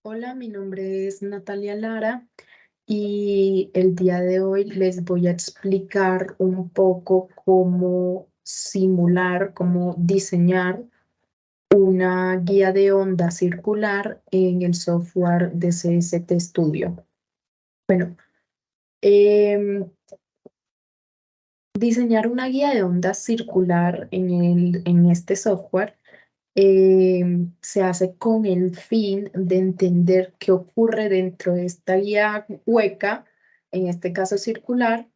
Hola, mi nombre es Natalia Lara y el día de hoy les voy a explicar un poco cómo simular, cómo diseñar una guía de onda circular en el software de CST Studio. Bueno, em, diseñar una guía de onda circular en este software se hace con el fin de entender qué ocurre dentro de esta guía hueca, en este caso circular,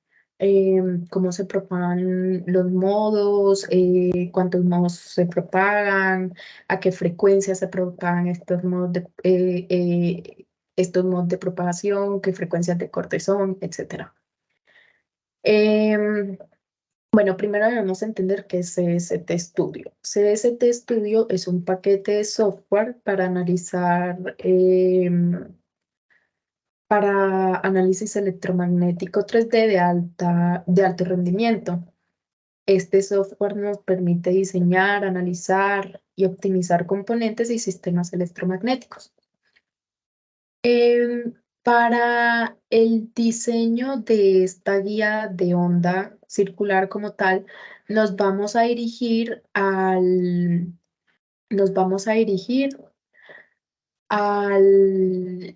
cómo se propagan los modos, cuántos modos se propagan, a qué frecuencia se propagan estos modos de propagación, qué frecuencias de corte son, etc. Bueno, primero debemos entender qué es CST Studio. CST Studio es un paquete de software para análisis electromagnético 3D de alto rendimiento. Este software nos permite diseñar, analizar y optimizar componentes y sistemas electromagnéticos. Para el diseño de esta guía de onda circular como tal, nos vamos a dirigir nos vamos a dirigir al,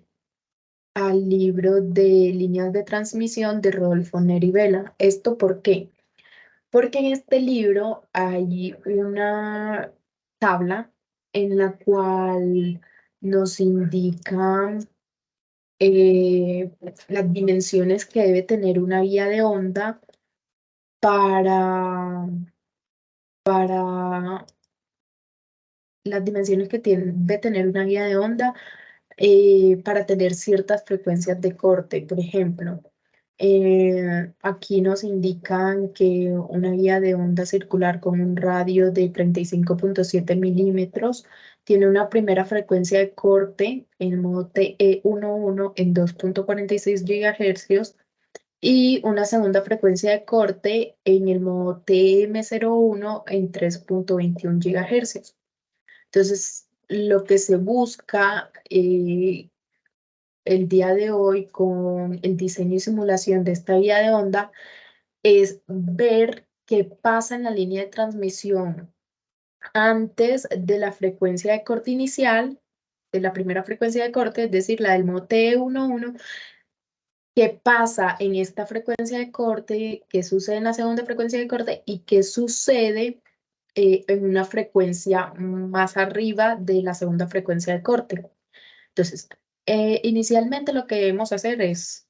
al libro de líneas de transmisión de Rodolfo Neri Vela. ¿Esto por qué? Porque en este libro hay una tabla en la cual nos indican las dimensiones que debe tener una guía de onda para, para las dimensiones que debe tener una guía de onda para tener ciertas frecuencias de corte. Por ejemplo, aquí nos indican que una guía de onda circular con un radio de 35.7 milímetros tiene una primera frecuencia de corte en modo TE11 en 2.46 GHz y una segunda frecuencia de corte en el modo TM01 en 3.21 GHz. Entonces, lo que se busca el día de hoy con el diseño y simulación de esta guía de onda es ver qué pasa en la línea de transmisión antes de la frecuencia de corte inicial, de la primera frecuencia de corte, es decir, la del modo TE11, qué pasa en esta frecuencia de corte, qué sucede en la segunda frecuencia de corte y qué sucede en una frecuencia más arriba de la segunda frecuencia de corte. Entonces, inicialmente lo que debemos hacer es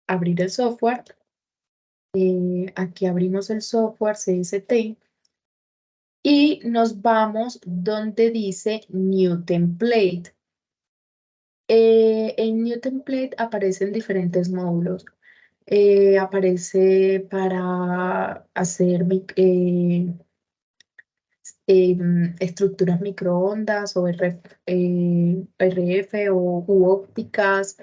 abrir el software. Aquí abrimos el software CST y nos vamos donde dice New Template. En New Template aparecen diferentes módulos. Aparece para hacer estructuras microondas o RF u ópticas,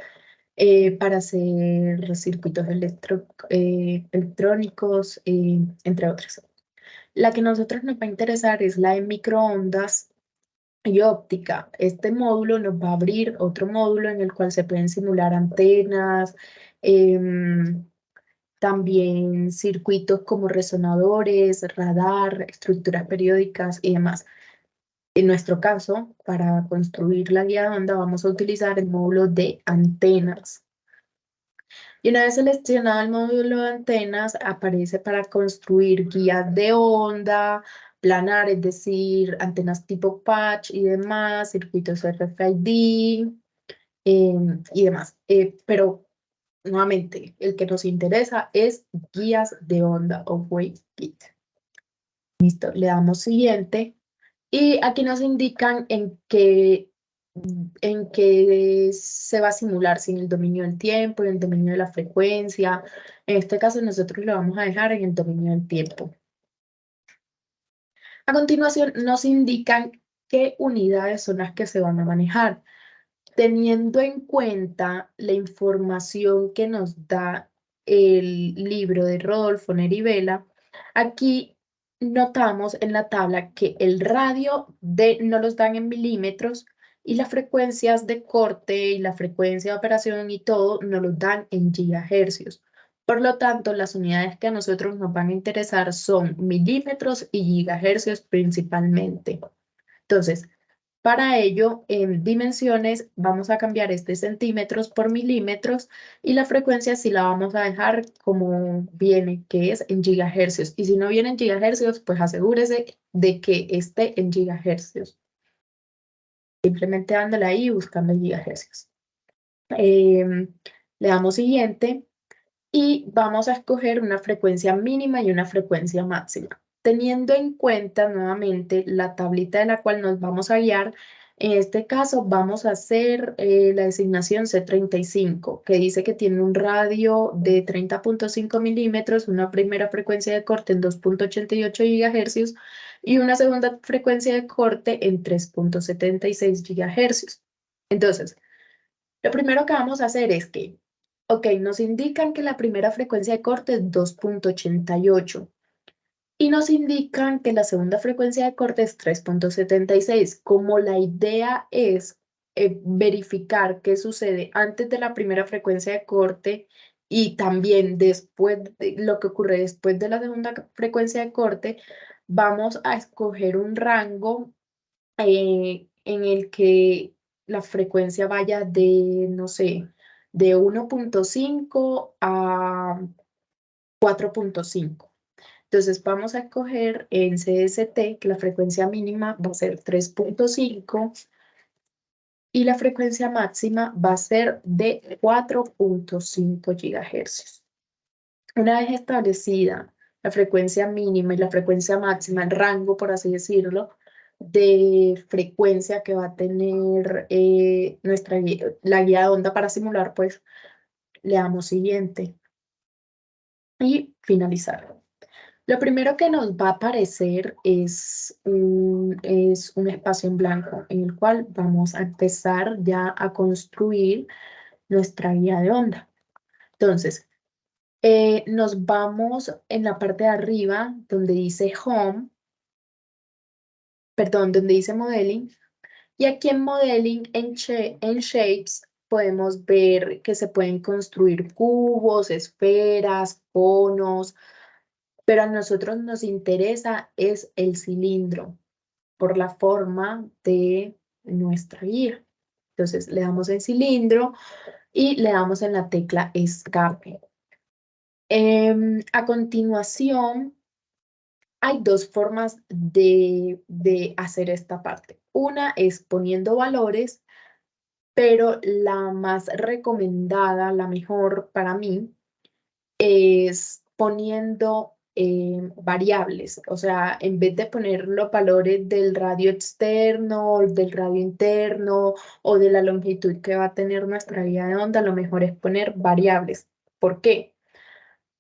para hacer circuitos electrónicos, entre otras. La que a nosotros nos va a interesar es la de microondas y óptica. Este módulo nos va a abrir otro módulo en el cual se pueden simular antenas, también circuitos como resonadores, radar, estructuras periódicas y demás. En nuestro caso, para construir la guía de onda, vamos a utilizar el módulo de antenas. Y una vez seleccionado el módulo de antenas, aparece para construir guías de onda, planar, es decir, antenas tipo patch y demás, circuitos RFID y demás. Pero nuevamente, el que nos interesa es guías de onda o WaveKit. Listo, le damos siguiente. Y aquí nos indican en qué se va a simular, si en el dominio del tiempo, en el dominio de la frecuencia. En este caso nosotros lo vamos a dejar en el dominio del tiempo. A continuación nos indican qué unidades son las que se van a manejar. Teniendo en cuenta la información que nos da el libro de Rodolfo Neri Vela, aquí notamos en la tabla que el radio no los dan en milímetros y las frecuencias de corte y la frecuencia de operación y todo nos lo dan en gigahercios. Por lo tanto, las unidades que a nosotros nos van a interesar son milímetros y gigahercios principalmente. Entonces, para ello, en dimensiones vamos a cambiar este centímetros por milímetros y la frecuencia sí la vamos a dejar como viene, que es en gigahercios. Y si no viene en gigahercios, pues asegúrese de que esté en gigahercios. Simplemente dándole ahí y buscando en gigahercios. Le damos siguiente y vamos a escoger una frecuencia mínima y una frecuencia máxima, teniendo en cuenta nuevamente la tablita de la cual nos vamos a guiar. En este caso vamos a hacer la designación C35, que dice que tiene un radio de 30.5 milímetros, una primera frecuencia de corte en 2.88 gigahercios y una segunda frecuencia de corte en 3.76 gigahercios. Entonces, lo primero que vamos a hacer es que, ok, nos indican que la primera frecuencia de corte es 2.88 y nos indican que la segunda frecuencia de corte es 3.76. Como la idea es verificar qué sucede antes de la primera frecuencia de corte y también después de lo que ocurre después de la segunda frecuencia de corte, vamos a escoger un rango en el que la frecuencia vaya de, no sé, de 1.5 a 4.5. Entonces vamos a escoger en CST que la frecuencia mínima va a ser 3.5 y la frecuencia máxima va a ser de 4.5 gigahercios. Una vez establecida la frecuencia mínima y la frecuencia máxima, el rango, por así decirlo, de frecuencia que va a tener la guía de onda para simular, pues le damos siguiente y finalizar. Lo primero que nos va a aparecer es un espacio en blanco en el cual vamos a empezar ya a construir nuestra guía de onda. Entonces, nos vamos en la parte de arriba donde dice Home, perdón, donde dice Modeling. Y aquí en Modeling, en Shapes, podemos ver que se pueden construir cubos, esferas, conos, pero a nosotros nos interesa es el cilindro por la forma de nuestra guía. Entonces le damos en cilindro y le damos en la tecla Escape. A continuación, hay dos formas de hacer esta parte. Una es poniendo valores, pero la más recomendada, la mejor para mí, es poniendo variables. O sea, en vez de poner los valores del radio externo, del radio interno o de la longitud que va a tener nuestra guía de onda, lo mejor es poner variables. ¿Por qué?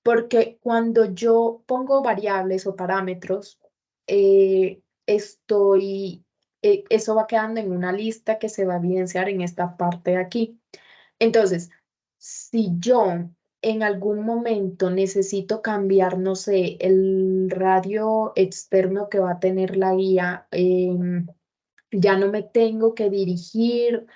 Porque cuando yo pongo variables o parámetros, eso va quedando en una lista que se va a evidenciar en esta parte de aquí. Entonces, si yo en algún momento necesito cambiar, no sé, el radio externo que va a tener la guía, ya no me tengo que dirigir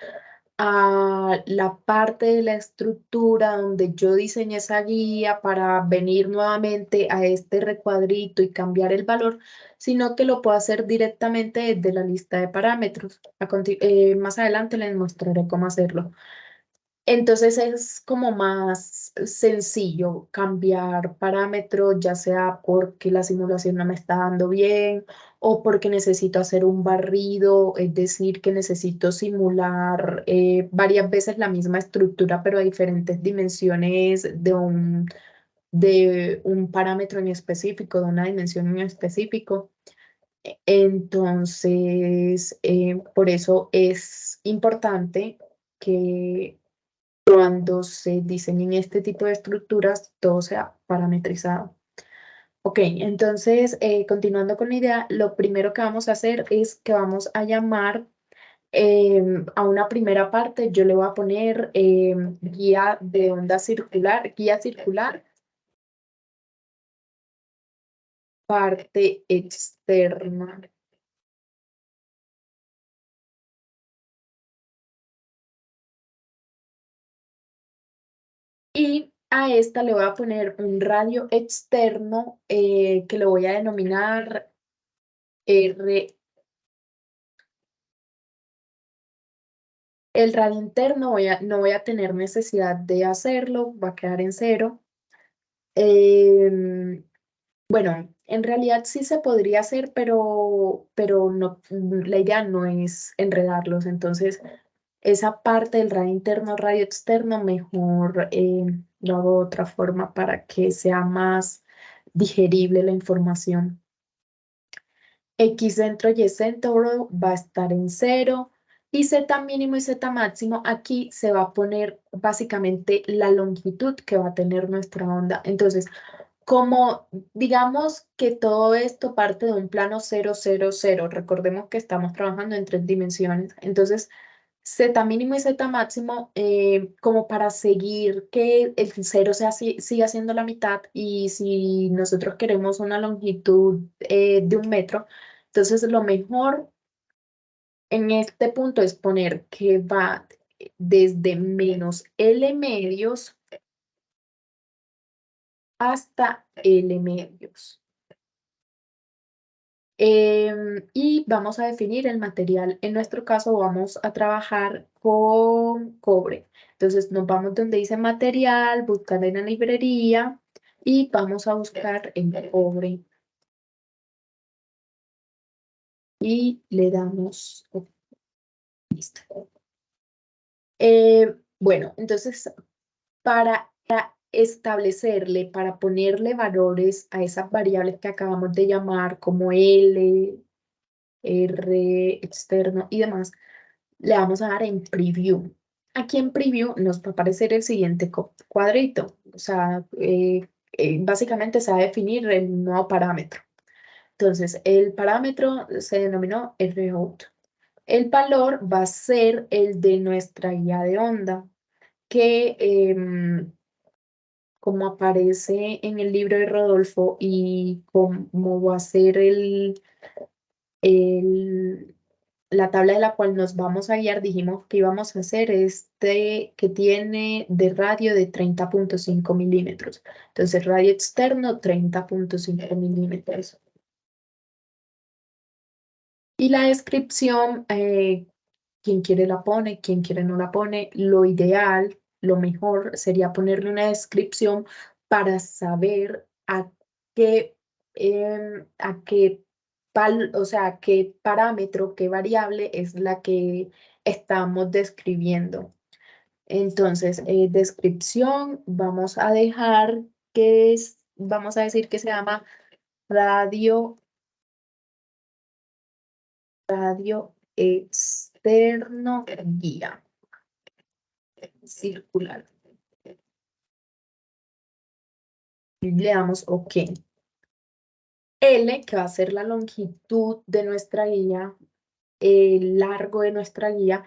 a la parte de la estructura donde yo diseñé esa guía para venir nuevamente a este recuadrito y cambiar el valor, sino que lo puedo hacer directamente desde la lista de parámetros. Más adelante les mostraré cómo hacerlo. Entonces es como más sencillo cambiar parámetros, ya sea porque la simulación no me está dando bien o porque necesito hacer un barrido, es decir, que necesito simular varias veces la misma estructura, pero a diferentes dimensiones de un parámetro en específico, de una dimensión en específico. Entonces, por eso es importante que cuando se diseñen este tipo de estructuras, todo sea parametrizado. Ok, entonces, continuando con la idea, lo primero que vamos a hacer es que vamos a llamar a una primera parte, yo le voy a poner guía de onda circular, guía circular, parte externa. Y a esta le voy a poner un radio externo que lo voy a denominar R. El radio interno no voy a tener necesidad de hacerlo, va a quedar en 0. Bueno, en realidad sí se podría hacer, pero no, la idea no es enredarlos. Entonces, esa parte del radio interno, radio externo, mejor lo hago de otra forma para que sea más digerible la información. X centro y centro va a estar en 0. Y Z mínimo y Z máximo, aquí se va a poner básicamente la longitud que va a tener nuestra onda. Entonces, como digamos que todo esto parte de un plano 0, 0, 0, recordemos que estamos trabajando en 3 dimensiones. Entonces, Z mínimo y Z máximo, como para seguir que el 0 siga siendo la mitad, y si nosotros queremos una longitud de 1 metro, entonces lo mejor en este punto es poner que va desde menos L medios hasta L medios. Y vamos a definir el material. En nuestro caso vamos a trabajar con cobre. Entonces nos vamos donde dice material, buscar en la librería y vamos a buscar el cobre. Y le damos OK. Listo. Bueno, entonces para establecerle, para ponerle valores a esas variables que acabamos de llamar como L, R externo y demás, le vamos a dar en preview. Aquí en preview nos va a aparecer el siguiente cuadrito. O sea, básicamente se va a definir el nuevo parámetro. Entonces, el parámetro se denominó rout. El valor va a ser el de nuestra guía de onda, que como aparece en el libro de Rodolfo y como va a ser el la tabla de la cual nos vamos a guiar, dijimos que íbamos a hacer este que tiene de radio de 30.5 milímetros. Entonces, radio externo, 30.5 milímetros. Y la descripción, quien quiere la pone, quien quiere no la pone. Lo ideal, lo mejor sería ponerle una descripción para saber qué, a qué o sea, qué parámetro, qué variable es la que estamos describiendo. Entonces, descripción, vamos a dejar vamos a decir que se llama radio externo guía circular. Y le damos OK. L, que va a ser la longitud de nuestra guía, el largo de nuestra guía,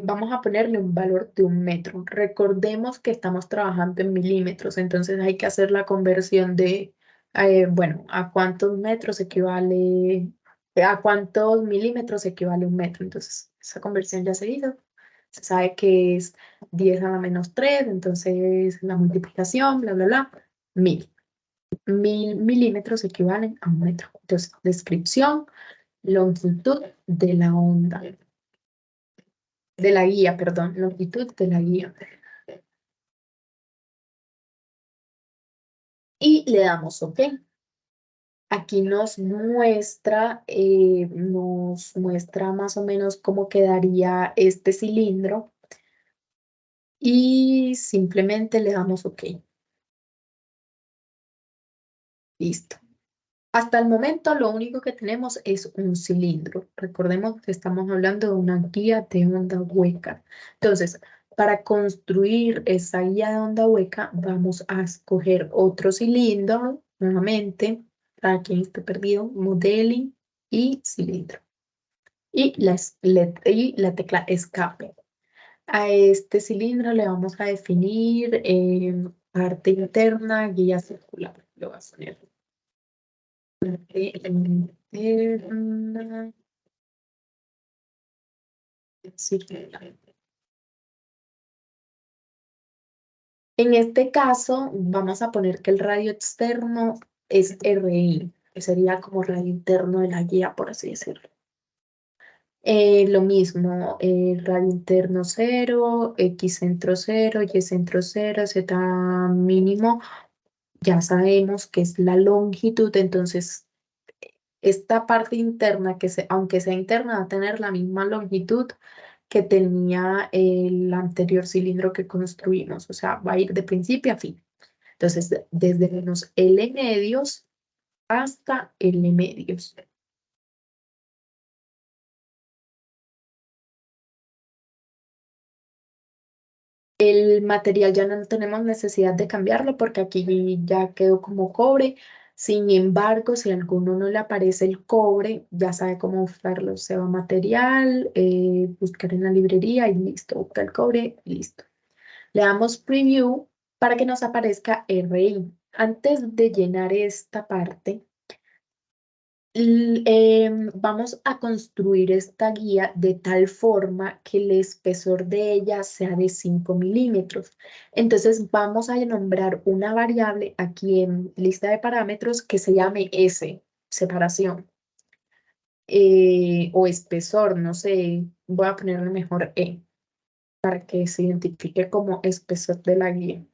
vamos a ponerle un valor de 1 metro. Recordemos que estamos trabajando en milímetros, entonces hay que hacer la conversión de, bueno, a cuántos metros equivale, a cuántos milímetros equivale 1 metro. Entonces, esa conversión ya se hizo. Se sabe que es 10 a la menos 3, entonces la multiplicación, bla, bla, bla, 1000. 1000 milímetros equivalen a 1 metro. Entonces, descripción, longitud de la onda, de la guía, perdón, longitud de la guía. Y le damos OK. Aquí nos muestra más o menos cómo quedaría este cilindro y simplemente le damos OK. Listo. Hasta el momento lo único que tenemos es un cilindro. Recordemos que estamos hablando de una guía de onda hueca. Entonces, para construir esa guía de onda hueca, vamos a escoger otro cilindro, nuevamente, para quien esté perdido, modeling y cilindro. Y la tecla escape. A este cilindro le vamos a definir parte interna, guía circular. Lo voy a poner interna circular. En este caso, vamos a poner que el radio externo es RI, que sería como radio interno de la guía, por así decirlo. Lo mismo, radio interno 0, X centro 0, Y centro 0, Z mínimo, ya sabemos que es la longitud, entonces esta parte interna, aunque sea interna, va a tener la misma longitud que tenía el anterior cilindro que construimos, o sea, va a ir de principio a fin. Entonces, desde menos L medios hasta L medios. El material ya no tenemos necesidad de cambiarlo porque aquí ya quedó como cobre. Sin embargo, si a alguno no le aparece el cobre, ya sabe cómo buscarlo. Se va a material, buscar en la librería y listo. Busca el cobre y listo. Le damos preview para que nos aparezca RI. Antes de llenar esta parte, vamos a construir esta guía de tal forma que el espesor de ella sea de 5 milímetros. Entonces vamos a nombrar una variable aquí en lista de parámetros que se llame S, separación, o espesor, no sé, voy a ponerle mejor E, para que se identifique como espesor de la guía.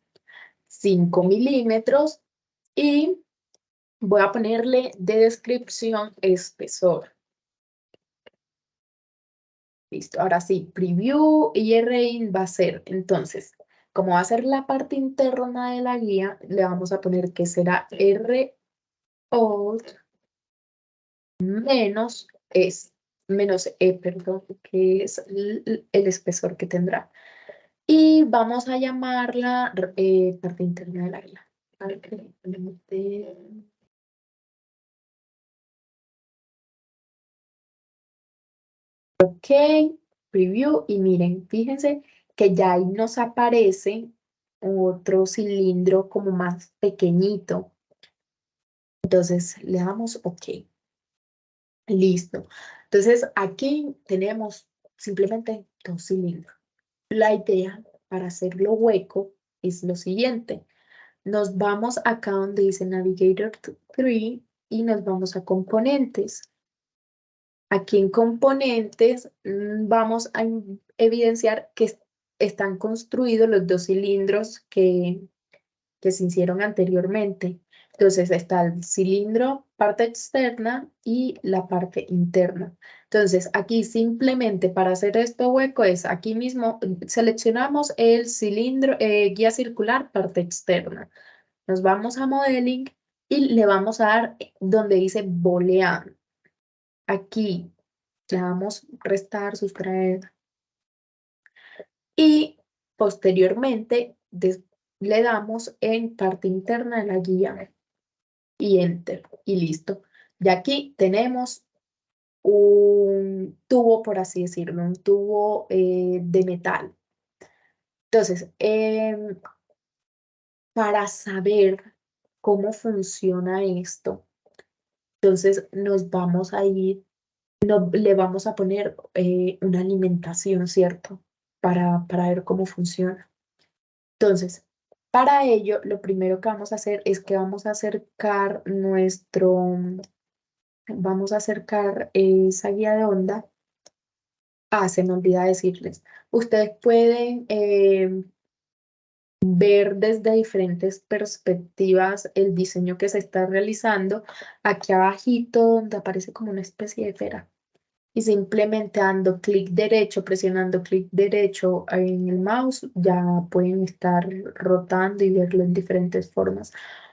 5 milímetros y voy a ponerle de descripción espesor. Listo, ahora sí, preview y RIN va a ser, entonces, como va a ser la parte interna de la guía, le vamos a poner que será RO menos perdón, que es el espesor que tendrá. Y vamos a llamarla parte interna de la guía. Ok, preview y miren, fíjense que ya ahí nos aparece otro cilindro como más pequeñito. Entonces le damos OK. Listo. Entonces aquí tenemos simplemente dos cilindros. La idea para hacerlo hueco es lo siguiente. Nos vamos acá donde dice Navigator 3 y nos vamos a componentes. Aquí en componentes vamos a evidenciar que están construidos los dos cilindros que se hicieron anteriormente. Entonces está el cilindro, parte externa y la parte interna. Entonces aquí simplemente para hacer esto hueco es aquí mismo seleccionamos el cilindro, guía circular, parte externa. Nos vamos a Modeling y le vamos a dar donde dice boolean. Aquí le damos restar, sustraer y posteriormente le damos en parte interna de la guía y enter y listo. Y aquí tenemos un tubo, por así decirlo, un tubo de metal. Entonces, para saber cómo funciona esto, entonces nos vamos a ir no, le vamos a poner una alimentación, ¿cierto? Para ver cómo funciona. Entonces, para ello, lo primero que vamos a hacer es que vamos a acercar vamos a acercar esa guía de onda. Ah, se me olvida decirles. Ustedes pueden ver desde diferentes perspectivas el diseño que se está realizando. Aquí abajito, donde aparece como una especie de esfera y simplemente dando clic derecho, presionando clic derecho en el mouse, ya pueden estar rotando y verlo en diferentes formas.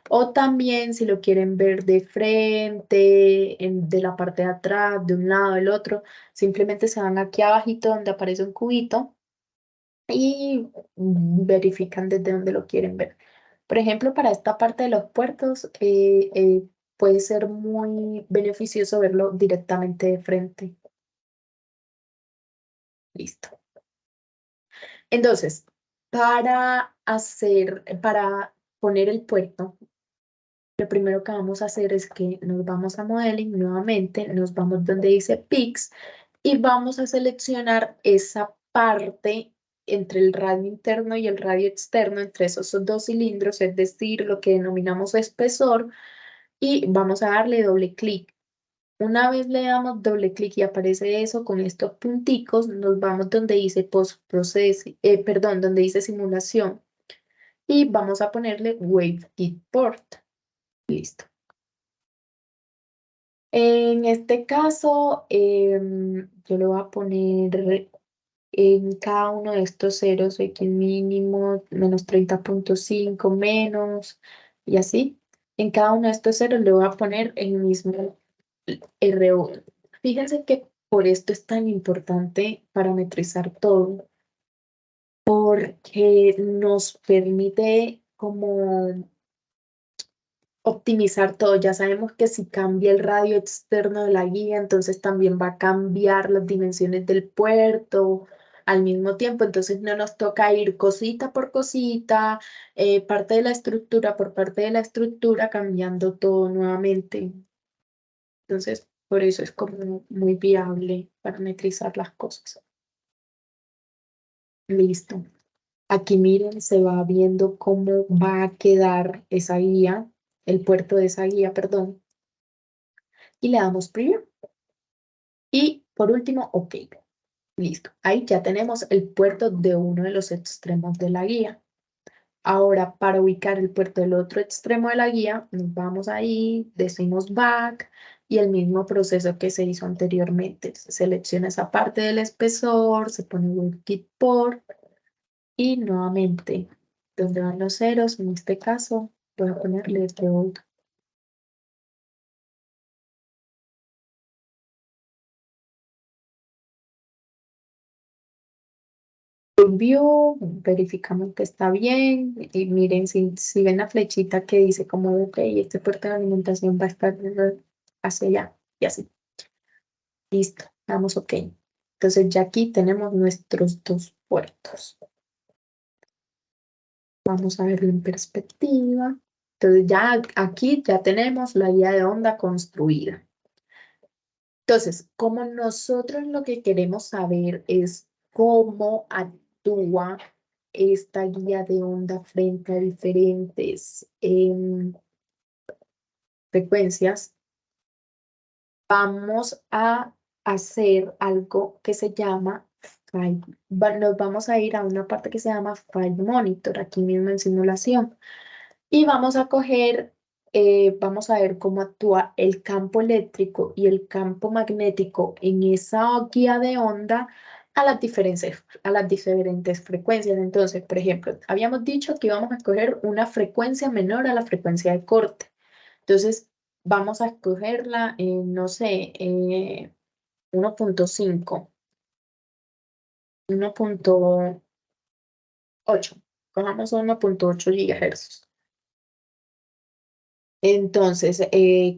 O también si lo quieren ver de frente, de la parte de atrás, de un lado, del otro, simplemente se van aquí abajito donde aparece un cubito y verifican desde donde lo quieren ver. Por ejemplo, para esta parte de los puertos, puede ser muy beneficioso verlo directamente de frente. Listo. Entonces, para poner el puerto, lo primero que vamos a hacer es que nos vamos a Modeling nuevamente, nos vamos donde dice Pix y vamos a seleccionar esa parte entre el radio interno y el radio externo, entre esos dos cilindros, es decir, lo que denominamos espesor, y vamos a darle doble clic. Una vez le damos doble clic y aparece eso con estos punticos, nos vamos donde dice donde dice simulación, y vamos a ponerle WaveKit Port. Listo. En este caso, yo le voy a poner en cada uno de estos ceros X mínimo, menos 30.5, menos, y así. En cada uno de estos ceros le voy a poner el mismo R1. Fíjense que por esto es tan importante parametrizar todo, porque nos permite como optimizar todo. Ya sabemos que si cambia el radio externo de la guía, entonces también va a cambiar las dimensiones del puerto al mismo tiempo. Entonces no nos toca ir cosita por cosita, parte de la estructura por parte de la estructura, cambiando todo nuevamente. Entonces, por eso es como muy viable parametrizar las cosas. Listo. Aquí miren, se va viendo cómo va a quedar esa guía, el puerto de esa guía, perdón. Y le damos preview. Y por último, OK. Listo. Ahí ya tenemos el puerto de uno de los extremos de la guía. Ahora, para ubicar el puerto del otro extremo de la guía, nos vamos ahí, decimos back y el mismo proceso que se hizo anteriormente. Se selecciona esa parte del espesor, se pone WebKit Port y nuevamente, donde van los ceros, en este caso, voy a ponerle este otro. View, verificamos que está bien y miren si ven la flechita que dice como OK, este puerto de alimentación va a estar hacia allá y así. Listo, damos OK. Entonces ya aquí tenemos nuestros dos puertos. Vamos a verlo en perspectiva. Entonces ya aquí ya tenemos la guía de onda construida. Entonces, como nosotros lo que queremos saber es cómo actúa esta guía de onda frente a diferentes frecuencias, vamos a hacer algo que se llama nos vamos a ir a una parte que se llama File Monitor, aquí mismo en simulación. Y vamos a coger, vamos a ver cómo actúa el campo eléctrico y el campo magnético en esa guía de onda a las diferentes frecuencias. Entonces, por ejemplo, habíamos dicho que íbamos a escoger una frecuencia menor a la frecuencia de corte. Entonces, vamos a escogerla en, no sé, 1.5, 1.8. Cojamos 1.8 GHz. Entonces,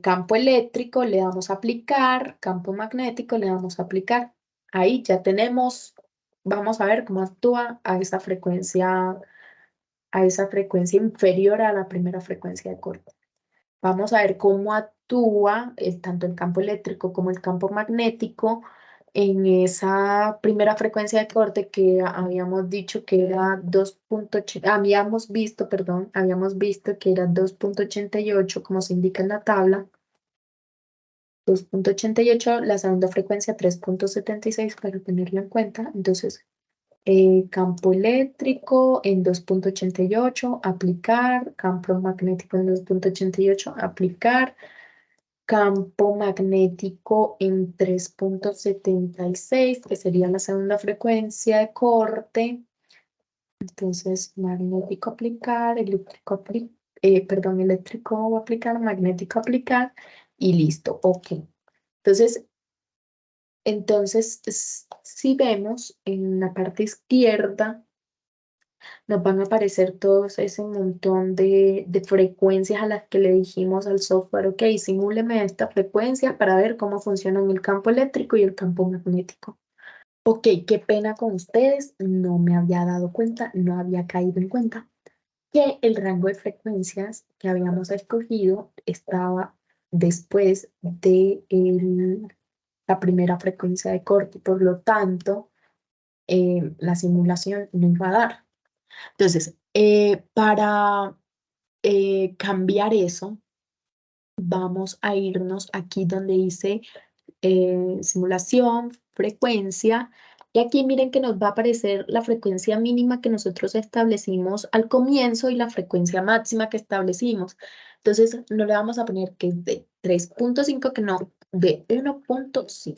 campo eléctrico le damos a aplicar, campo magnético le damos a aplicar. Ahí ya tenemos, vamos a ver cómo actúa a esa frecuencia inferior a la primera frecuencia de corte. Vamos a ver cómo actúa tanto el campo eléctrico como el campo magnético en esa primera frecuencia de corte que habíamos dicho que era 2.80, habíamos visto que era 2.88 como se indica en la tabla. 2.88, la segunda frecuencia 3.76 para tenerlo en cuenta. Entonces, campo eléctrico en 2.88, aplicar, campo magnético en 2.88, aplicar, campo magnético en 3.76, que sería la segunda frecuencia de corte. Entonces, magnético aplicar, eléctrico aplicar, magnético aplicar y listo, OK. Entonces, si vemos en la parte izquierda, nos van a aparecer todos ese montón de frecuencias a las que le dijimos al software, OK, simúleme esta frecuencia para ver cómo funcionan el campo eléctrico y el campo magnético. OK, qué pena con ustedes, no me había dado cuenta, no había caído en cuenta que el rango de frecuencias que habíamos escogido estaba después de la primera frecuencia de corte. Por lo tanto, la simulación no iba a dar. Entonces, para cambiar eso, vamos a irnos aquí donde dice simulación, frecuencia, y aquí miren que nos va a aparecer la frecuencia mínima que nosotros establecimos al comienzo y la frecuencia máxima que establecimos. Entonces, no le vamos a poner que es de 3.5, que no, de 1.5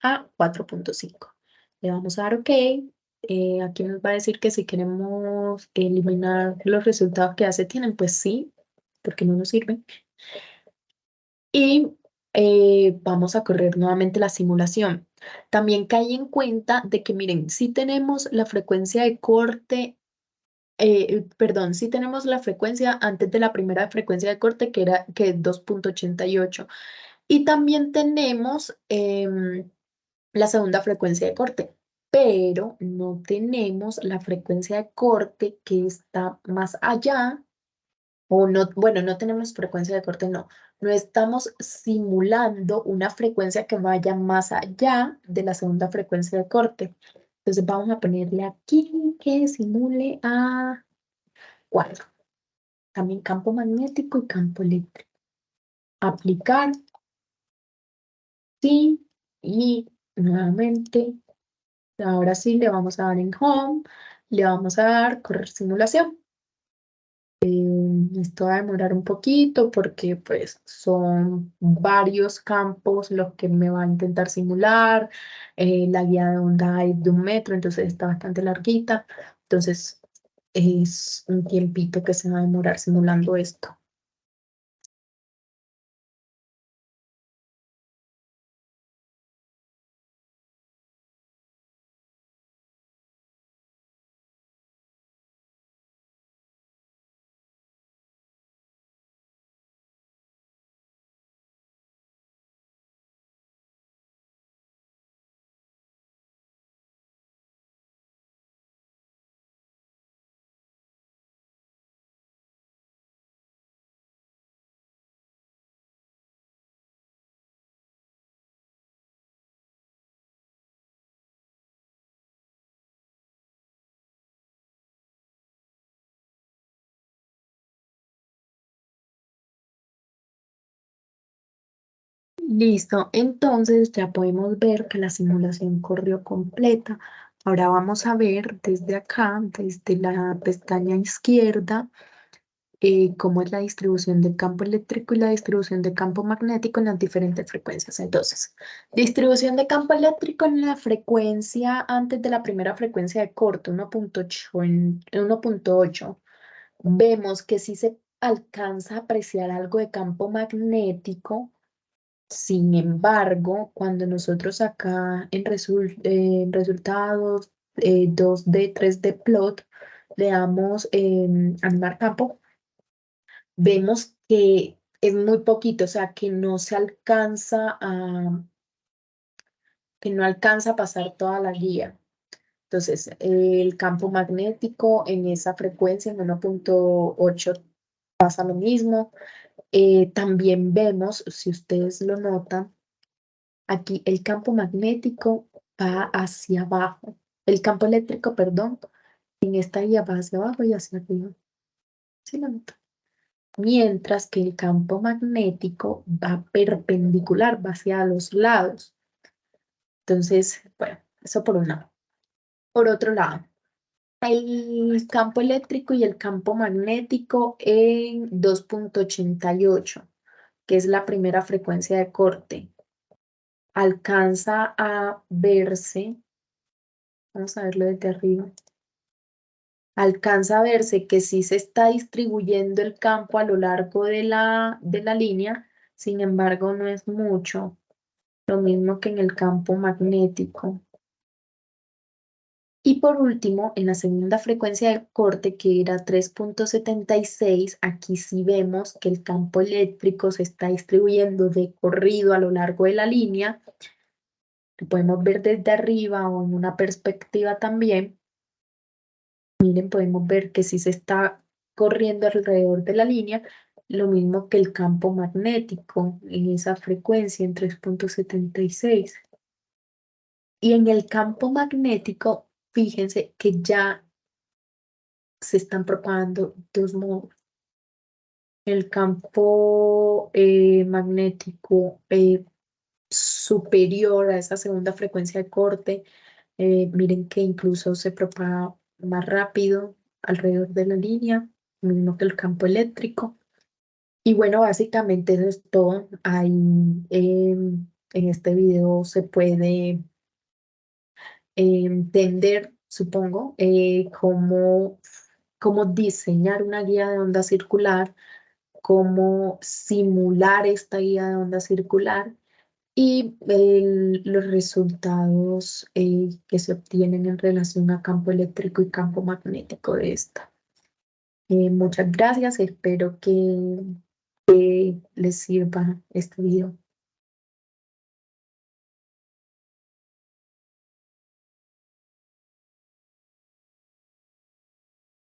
a 4.5. Le vamos a dar OK. Aquí nos va a decir que si queremos eliminar los resultados que ya se tienen, pues sí, porque no nos sirven. Y vamos a correr nuevamente la simulación. También cae en cuenta de que, miren, si tenemos la frecuencia de corte, perdón, si tenemos la frecuencia antes de la primera frecuencia de corte, que es 2.88. Y también tenemos la segunda frecuencia de corte, pero no tenemos la frecuencia de corte que está más allá, o no, bueno, no tenemos frecuencia de corte, no. No estamos simulando una frecuencia que vaya más allá de la segunda frecuencia de corte. Entonces vamos a ponerle aquí que simule a 4. También campo magnético y campo eléctrico. Aplicar. Sí. Y nuevamente, ahora sí le vamos a dar en Home. Le vamos a dar correr simulación. Esto va a demorar un poquito porque pues son varios campos los que me va a intentar simular. La guía de onda es de 1 metro, entonces está bastante larguita. Entonces es un tiempito que se va a demorar simulando esto. Listo, entonces ya podemos ver que la simulación corrió completa. Ahora vamos a ver desde acá, desde la pestaña izquierda, cómo es la distribución del campo eléctrico y la distribución de campo magnético en las diferentes frecuencias. Entonces, distribución de campo eléctrico en la frecuencia antes de la primera frecuencia de corte, 1.8. En 1.8, vemos que sí se alcanza a apreciar algo de campo magnético. Sin embargo, cuando nosotros acá en resultados 2D, 3D plot, le damos animar campo, vemos que es muy poquito, o sea, que no alcanza a pasar toda la guía. Entonces, el campo magnético en esa frecuencia, en 1.8, pasa lo mismo. También vemos, si ustedes lo notan, aquí el campo magnético va hacia abajo. El campo eléctrico, perdón, en esta guía va hacia abajo y hacia arriba. ¿Sí lo notan? Mientras que el campo magnético va perpendicular, va hacia los lados. Entonces, bueno, eso por un lado. Por otro lado, el campo eléctrico y el campo magnético en 2.88, que es la primera frecuencia de corte, alcanza a verse, vamos a verlo desde arriba, alcanza a verse que sí se está distribuyendo el campo a lo largo de la línea, sin embargo no es mucho, lo mismo que en el campo magnético. Y por último, en la segunda frecuencia de corte, que era 3.76, aquí sí vemos que el campo eléctrico se está distribuyendo de corrido a lo largo de la línea. Lo podemos ver desde arriba o en una perspectiva también. Miren, podemos ver que sí se está corriendo alrededor de la línea, lo mismo que el campo magnético en esa frecuencia en 3.76. Y en el campo magnético fíjense que ya se están propagando dos modos. El campo magnético superior a esa segunda frecuencia de corte, miren que incluso se propaga más rápido alrededor de la línea, mismo que el campo eléctrico. Y bueno, básicamente eso es todo. Ahí en este video se puede entender, supongo, cómo diseñar una guía de onda circular, cómo simular esta guía de onda circular y los resultados que se obtienen en relación a campo eléctrico y campo magnético de esta. Muchas gracias, espero que les sirva este video.